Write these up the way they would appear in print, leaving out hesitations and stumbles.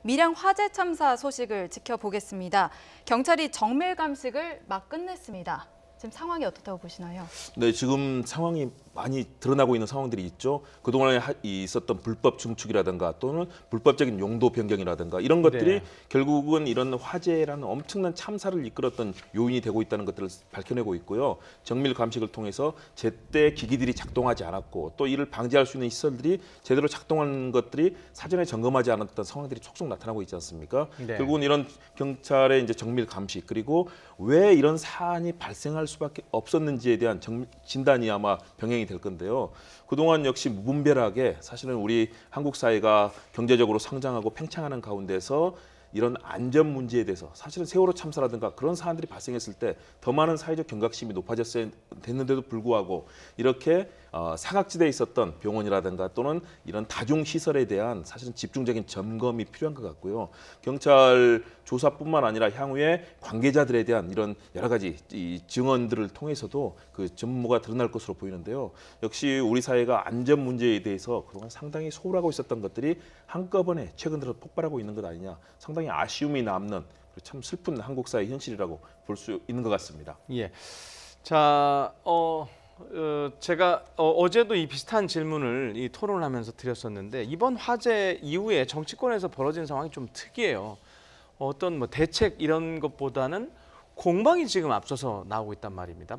밀양 화재 참사 소식을 지켜보겠습니다. 경찰이 정밀 감식을 막 끝냈습니다. 지금 상황이 어떻다고 보시나요? 네, 지금 상황이 많이 드러나고 있는 상황들이 있죠. 그동안에 있었던 불법 증축이라든가 또는 불법적인 용도 변경이라든가 이런 것들이 결국은 이런 화재라는 엄청난 참사를 이끌었던 요인이 되고 있다는 것들을 밝혀내고 있고요. 정밀 감식을 통해서 제때 기기들이 작동하지 않았고 또 이를 방지할 수 있는 시설들이 제대로 작동하는 것들이 사전에 점검하지 않았던 상황들이 촉촉 나타나고 있지 않습니까? 결국은 이런 경찰의 이제 정밀 감식 그리고 왜 이런 사안이 발생할 수밖에 없었는지에 대한 진단이 아마 병행이 될 건데요. 그동안 역시 무분별하게 사실은 우리 한국 사회가 경제적으로 성장하고 팽창하는 가운데서 이런 안전 문제에 대해서 사실은 세월호 참사라든가 그런 사안들이 발생했을 때 더 많은 사회적 경각심이 높아졌어야 됐는데도 불구하고 이렇게 사각지대에 있었던 병원이라든가 또는 이런 다중시설에 대한 사실은 집중적인 점검이 필요한 것 같고요. 경찰 조사뿐만 아니라 향후에 관계자들에 대한 이런 여러 가지 이 증언들을 통해서도 그 전모가 드러날 것으로 보이는데요. 역시 우리 사회가 안전 문제에 대해서 그동안 상당히 소홀하고 있었던 것들이 한꺼번에 최근 들어 폭발하고 있는 것 아니냐. 상당히 아쉬움이 남는 참 슬픈 한국 사회 현실이라고 볼 수 있는 것 같습니다. 예. 자, 제가 어제도 이 비슷한 질문을 토론을 하면서 드렸었는데 이번 화재 이후에 정치권에서 벌어진 상황이 좀 특이해요. 어떤 뭐 대책 이런 것보다는 공방이 지금 앞서서 나오고 있단 말입니다.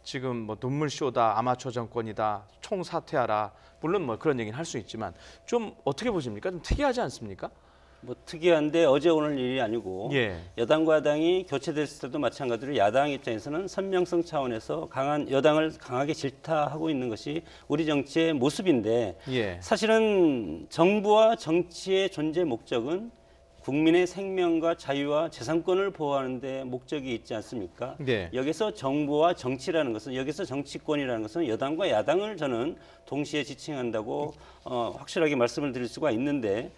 지금 눈물쇼다, 아마추어 정권이다, 총사퇴하라. 물론 그런 얘기는 할 수 있지만 좀 어떻게 보십니까? 좀 특이하지 않습니까? 특이한데 어제 오늘 일이 아니고 여당과 야당이 교체됐을 때도 마찬가지로 야당 입장에서는 선명성 차원에서 여당을 강하게 질타하고 있는 것이 우리 정치의 모습인데 사실은 정부와 정치의 존재 목적은 국민의 생명과 자유와 재산권을 보호하는 데 목적이 있지 않습니까? 여기서 정부와 정치라는 것은 여기서 정치권이라는 것은 여당과 야당을 저는 동시에 지칭한다고 확실하게 말씀을 드릴 수가 있는데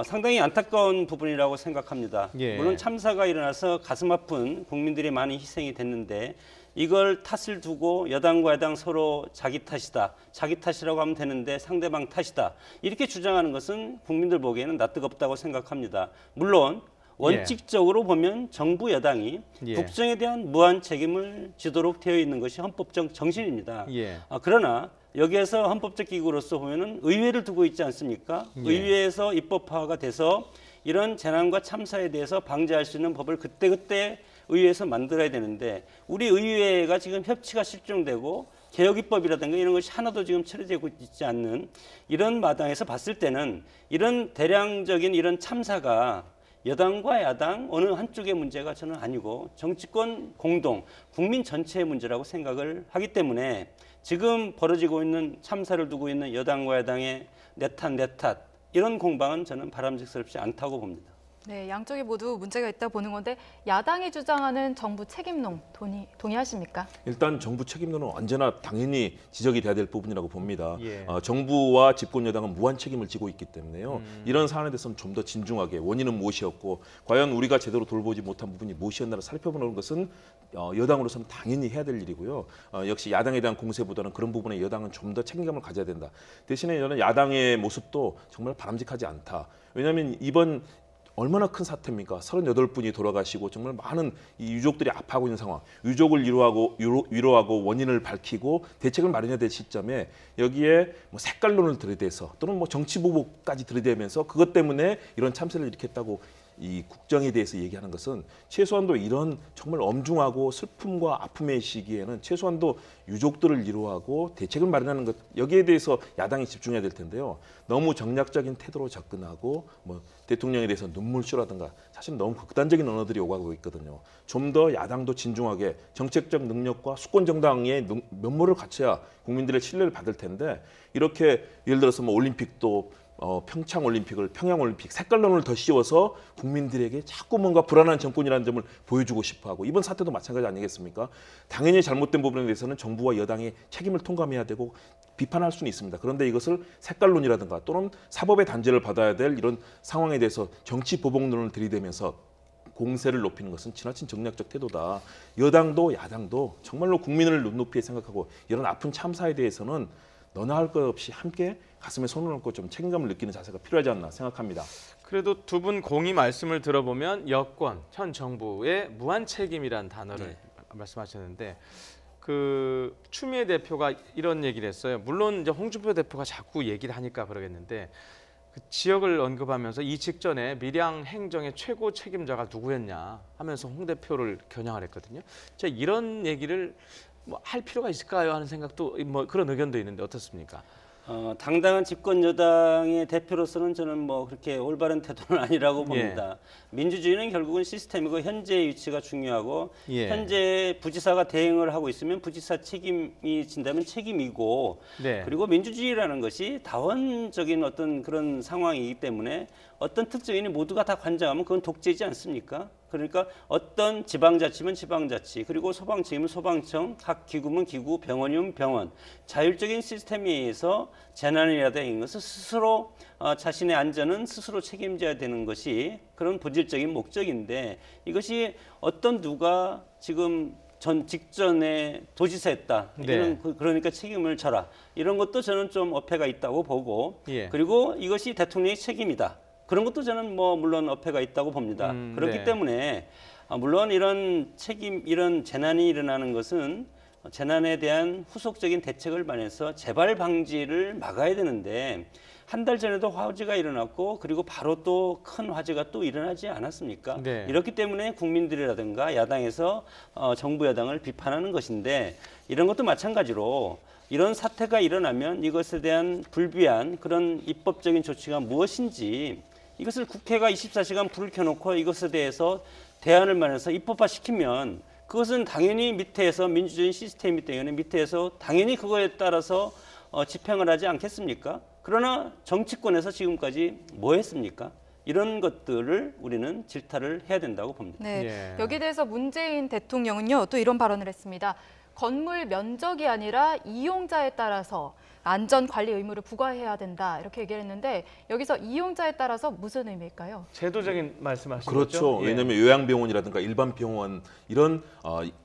상당히 안타까운 부분이라고 생각합니다. 물론 참사가 일어나서 가슴 아픈 국민들이 많이 희생이 됐는데 이걸 탓을 두고 여당과 야당 서로 자기 탓이다. 자기 탓이라고 하면 되는데 상대방 탓이다. 이렇게 주장하는 것은 국민들 보기에는 낯뜨겁다고 생각합니다. 물론 원칙적으로 보면 정부 여당이 국정에 대한 무한 책임을 지도록 되어 있는 것이 헌법적 정신입니다. 그러나 여기에서 헌법적 기구로서 보면은 의회를 두고 있지 않습니까? 의회에서 입법화가 돼서 이런 재난과 참사에 대해서 방지할 수 있는 법을 그때그때 의회에서 만들어야 되는데 우리 의회가 지금 협치가 실종되고 개혁입법이라든가 이런 것이 하나도 지금 처리되고 있지 않는 이런 마당에서 봤을 때는 이런 대량적인 이런 참사가 여당과 야당 어느 한쪽의 문제가 저는 아니고 정치권 공동, 국민 전체의 문제라고 생각을 하기 때문에 지금 벌어지고 있는 참사를 두고 있는 여당과 야당의 내 탓 이런 공방은 저는 바람직스럽지 않다고 봅니다. 네, 양쪽이 모두 문제가 있다 보는 건데 야당이 주장하는 정부 책임론 동의하십니까? 일단 정부 책임론은 언제나 당연히 지적이 돼야 될 부분이라고 봅니다. 정부와 집권 여당은 무한 책임을 지고 있기 때문에요. 이런 사안에 대해서는 좀 더 진중하게 원인은 무엇이었고 과연 우리가 제대로 돌보지 못한 부분이 무엇이었나를 살펴보는 것은 여당으로서는 당연히 해야 될 일이고요. 역시 야당에 대한 공세보다는 그런 부분에 여당은 좀 더 책임감을 가져야 된다. 대신에 저는 야당의 모습도 정말 바람직하지 않다. 왜냐하면 이번 얼마나 큰 사태입니까? 38분이 돌아가시고 정말 많은 이 유족들이 아파하고 있는 상황. 유족을 위로하고 원인을 밝히고 대책을 마련해야 될 시점에 여기에 색깔론을 들이대서 또는 정치 보복까지 들이대면서 그것 때문에 이런 참사를 일으켰다고 이 국정에 대해서 얘기하는 것은 최소한도 이런 정말 엄중하고 슬픔과 아픔의 시기에는 최소한도 유족들을 위로하고 대책을 마련하는 것 여기에 대해서 야당이 집중해야 될 텐데요. 너무 정략적인 태도로 접근하고 대통령에 대해서 눈물쇼라든가 사실 너무 극단적인 언어들이 오가고 있거든요. 좀 더 야당도 진중하게 정책적 능력과 수권 정당의 면모를 갖춰야 국민들의 신뢰를 받을 텐데 이렇게 예를 들어서 올림픽도 평창 올림픽을 평양 올림픽 색깔론을 더 씌워서 국민들에게 자꾸 뭔가 불안한 정권이라는 점을 보여주고 싶어하고 이번 사태도 마찬가지 아니겠습니까? 당연히 잘못된 부분에 대해서는 정부와 여당이 책임을 통감해야 되고 비판할 수는 있습니다. 그런데 이것을 색깔론이라든가 또는 사법의 단죄를 받아야 될 이런 상황에 대해서 정치 보복론을 들이대면서 공세를 높이는 것은 지나친 정략적 태도다. 여당도 야당도 정말로 국민을 눈높이에 생각하고 이런 아픈 참사에 대해서는 너나 할 것 없이 함께 가슴에 손을 얹고 좀 책임감을 느끼는 자세가 필요하지 않나 생각합니다. 그래도 두 분 공이 말씀을 들어보면 여권, 현 정부의 무한 책임이란 단어를 네. 말씀하셨는데 그 추미애 대표가 이런 얘기를 했어요. 물론 이제 홍준표 대표가 자꾸 얘기를 하니까 그러겠는데 그 지역을 언급하면서 이 직전에 밀양 행정의 최고 책임자가 누구였냐 하면서 홍 대표를 겨냥을 했거든요. 제가 이런 얘기를 뭐 할 필요가 있을까요 하는 생각도 뭐 그런 의견도 있는데 어떻습니까? 당당한 집권 여당의 대표로서는 저는 뭐 그렇게 올바른 태도는 아니라고 봅니다. 민주주의는 결국은 시스템이고 현재의 위치가 중요하고 현재 부지사가 대응을 하고 있으면 부지사 책임이 진다면 책임이고 그리고 민주주의라는 것이 다원적인 어떤 그런 상황이기 때문에 어떤 특정인이 모두가 다 관장하면 그건 독재이지 않습니까? 그러니까 어떤 지방자치면 지방자치, 그리고 소방청이면 소방청, 각 기구면 기구, 병원이면 병원, 자율적인 시스템에 의해서 재난이라든가 이런 것을 스스로 자신의 안전은 스스로 책임져야 되는 것이 그런 본질적인 목적인데 이것이 어떤 누가 지금 직전에 도지사했다. 이런 그러니까 책임을 져라. 이런 것도 저는 좀 어폐가 있다고 보고 그리고 이것이 대통령의 책임이다. 그런 것도 저는 뭐 물론 어폐가 있다고 봅니다. 그렇기 때문에 물론 이런 책임, 이런 재난이 일어나는 것은 재난에 대한 후속적인 대책을 마련해서 재발 방지를 막아야 되는데 한 달 전에도 화재가 일어났고 그리고 바로 또 큰 화재가 또 일어나지 않았습니까? 이렇기 때문에 국민들이라든가 야당에서 정부 여당을 비판하는 것인데 이런 것도 마찬가지로 이런 사태가 일어나면 이것에 대한 불비한 그런 입법적인 조치가 무엇인지 이것을 국회가 24시간 불을 켜놓고 이것에 대해서 대안을 마련해서 입법화시키면 그것은 당연히 밑에서 민주주의 시스템이기 때문에 밑에서 당연히 그거에 따라서 집행을 하지 않겠습니까? 그러나 정치권에서 지금까지 뭐 했습니까? 이런 것들을 우리는 질타를 해야 된다고 봅니다. 네, 여기에 대해서 문재인 대통령은요 또 이런 발언을 했습니다. 건물 면적이 아니라 이용자에 따라서 안전관리 의무를 부과해야 된다 이렇게 얘기를 했는데 여기서 이용자에 따라서 무슨 의미일까요? 제도적인 말씀하시는 그렇죠. 거죠? 왜냐하면 요양병원이라든가 일반 병원 이런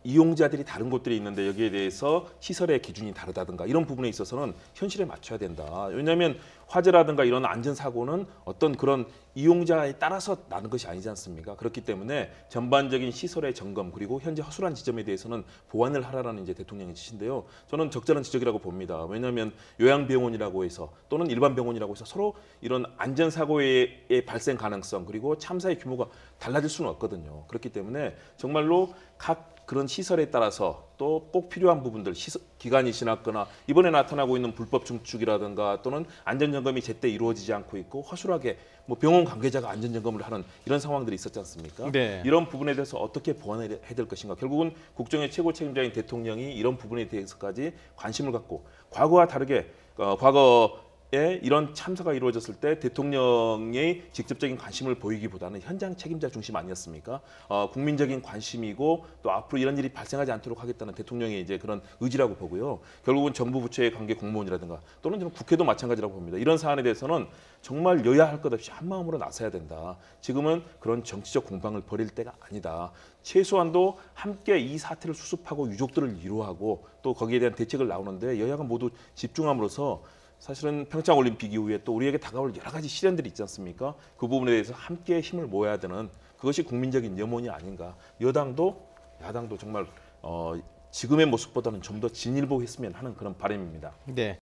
이용자들이 다른 곳들이 있는데 여기에 대해서 시설의 기준이 다르다든가 이런 부분에 있어서는 현실에 맞춰야 된다. 왜냐하면 화재라든가 이런 안전사고는 어떤 그런 이용자에 따라서 나는 것이 아니지 않습니까? 그렇기 때문에 전반적인 시설의 점검 그리고 현재 허술한 지점에 대해서는 보완을 하라는 이제 대통령의 지시인데요. 저는 적절한 지적이라고 봅니다. 왜냐하면 요양병원이라고 해서 또는 일반 병원이라고 해서 서로 이런 안전사고의 발생 가능성 그리고 참사의 규모가 달라질 수는 없거든요. 그렇기 때문에 정말로 각 그런 시설에 따라서 또 꼭 필요한 부분들 기간이 지났거나 이번에 나타나고 있는 불법 증축이라든가 또는 안전점검이 제때 이루어지지 않고 있고 허술하게 뭐 병원 관계자가 안전점검을 하는 이런 상황들이 있었지 않습니까? 이런 부분에 대해서 어떻게 보완해야 될 것인가. 결국은 국정의 최고 책임자인 대통령이 이런 부분에 대해서까지 관심을 갖고 과거와 다르게 이런 참사가 이루어졌을 때 대통령의 직접적인 관심을 보이기보다는 현장 책임자 중심 아니었습니까? 국민적인 관심이고 또 앞으로 이런 일이 발생하지 않도록 하겠다는 대통령의 이제 그런 의지라고 보고요. 결국은 정부 부처의 관계 공무원이라든가 또는 저는 국회도 마찬가지라고 봅니다. 이런 사안에 대해서는 정말 여야 할 것 없이 한 마음으로 나서야 된다. 지금은 그런 정치적 공방을 벌일 때가 아니다. 최소한도 함께 이 사태를 수습하고 유족들을 위로하고 또 거기에 대한 대책을 나오는데 여야가 모두 집중함으로써 사실은 평창올림픽 이후에 또 우리에게 다가올 여러 가지 시련들이 있지 않습니까? 그 부분에 대해서 함께 힘을 모아야 되는 그것이 국민적인 염원이 아닌가. 여당도 야당도 정말 지금의 모습보다는 좀 더 진일보했으면 하는 그런 바람입니다. 네.